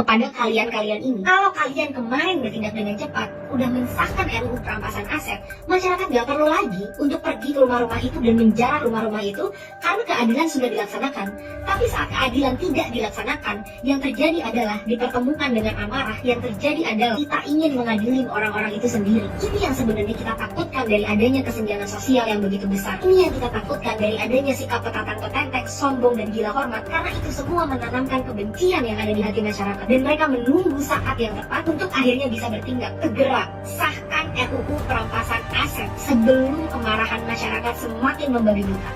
kepada kalian-kalian ini. Kalau kalian kemarin bertindak dengan cepat, udah mensahkan RUU perampasan aset, masyarakat nggak perlu lagi untuk pergi ke rumah-rumah itu dan menjarah rumah-rumah itu karena keadilan sudah dilaksanakan. Tapi saat keadilan tidak dilaksanakan, yang terjadi adalah dipertemukan dengan amarah, yang terjadi adalah kita ingin mengadili orang-orang itu sendiri. Ini yang sebenarnya kita takutkan dari adanya kesenjangan sosial yang begitu besar. Ini yang kita takutkan dari adanya sikap petatan-petentek, sombong dan gila hormat, karena itu semua menanamkan kebencian yang ada di hati masyarakat, dan mereka menunggu saat yang tepat untuk akhirnya bisa bertindak. Segera sahkan RUU perampasan aset sebelum kemarahan masyarakat semakin membabi buta.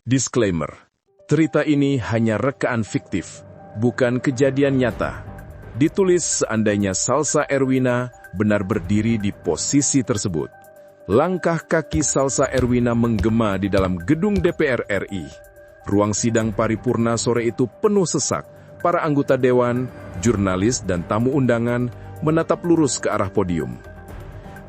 Disclaimer, cerita ini hanya rekaan fiktif, bukan kejadian nyata. Ditulis seandainya Salsa Erwina benar berdiri di posisi tersebut. Langkah kaki Salsa Erwina menggema di dalam gedung DPR RI. Ruang sidang paripurna sore itu penuh sesak. Para anggota dewan, jurnalis, dan tamu undangan menatap lurus ke arah podium.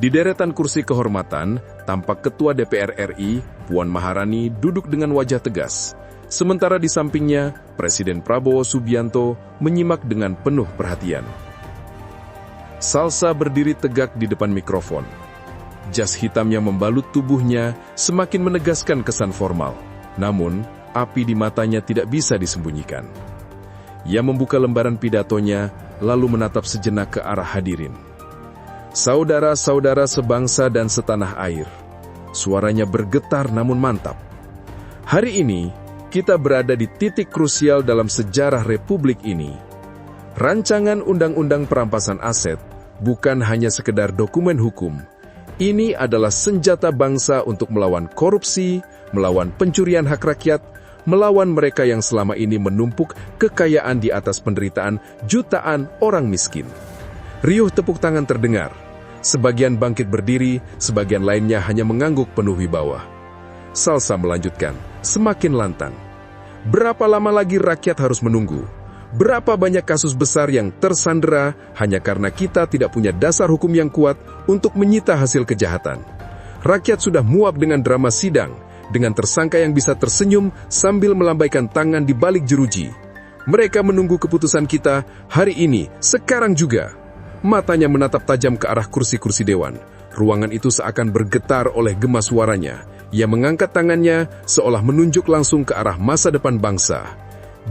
Di deretan kursi kehormatan, tampak Ketua DPR RI, Puan Maharani, duduk dengan wajah tegas. Sementara di sampingnya, Presiden Prabowo Subianto menyimak dengan penuh perhatian. Salsa berdiri tegak di depan mikrofon. Jas hitamnya membalut tubuhnya, semakin menegaskan kesan formal. Namun, api di matanya tidak bisa disembunyikan. Ia membuka lembaran pidatonya, lalu menatap sejenak ke arah hadirin. Saudara-saudara sebangsa dan setanah air. Suaranya bergetar namun mantap. Hari ini, kita berada di titik krusial dalam sejarah Republik ini. Rancangan Undang-Undang Perampasan Aset bukan hanya sekedar dokumen hukum. Ini adalah senjata bangsa untuk melawan korupsi, melawan pencurian hak rakyat, melawan mereka yang selama ini menumpuk kekayaan di atas penderitaan jutaan orang miskin. Riuh tepuk tangan terdengar. Sebagian bangkit berdiri, sebagian lainnya hanya mengangguk penuh wibawa. Salsa melanjutkan, semakin lantang. Berapa lama lagi rakyat harus menunggu? Berapa banyak kasus besar yang tersandera hanya karena kita tidak punya dasar hukum yang kuat untuk menyita hasil kejahatan. Rakyat sudah muak dengan drama sidang, dengan tersangka yang bisa tersenyum sambil melambaikan tangan di balik jeruji. Mereka menunggu keputusan kita hari ini, sekarang juga. Matanya menatap tajam ke arah kursi-kursi dewan. Ruangan itu seakan bergetar oleh gema suaranya. Ia mengangkat tangannya seolah menunjuk langsung ke arah masa depan bangsa.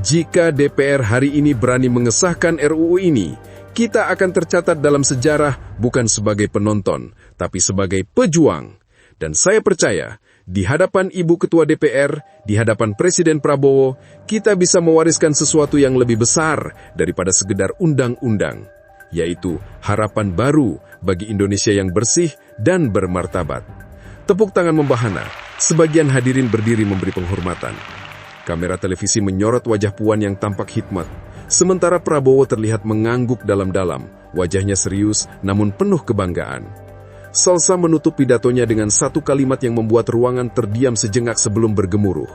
Jika DPR hari ini berani mengesahkan RUU ini, kita akan tercatat dalam sejarah bukan sebagai penonton, tapi sebagai pejuang. Dan saya percaya, di hadapan Ibu Ketua DPR, di hadapan Presiden Prabowo, kita bisa mewariskan sesuatu yang lebih besar daripada sekedar undang-undang, yaitu harapan baru bagi Indonesia yang bersih dan bermartabat. Tepuk tangan membahana, sebagian hadirin berdiri memberi penghormatan. Kamera televisi menyorot wajah Puan yang tampak hikmat, sementara Prabowo terlihat mengangguk dalam-dalam, wajahnya serius namun penuh kebanggaan. Salsa menutup pidatonya dengan satu kalimat yang membuat ruangan terdiam sejenak sebelum bergemuruh.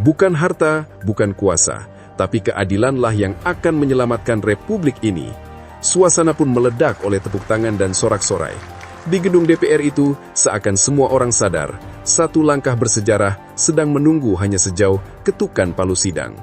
Bukan harta, bukan kuasa, tapi keadilanlah yang akan menyelamatkan Republik ini. Suasana pun meledak oleh tepuk tangan dan sorak-sorai. Di gedung DPR itu, seakan semua orang sadar, satu langkah bersejarah sedang menunggu hanya sejauh ketukan palu sidang.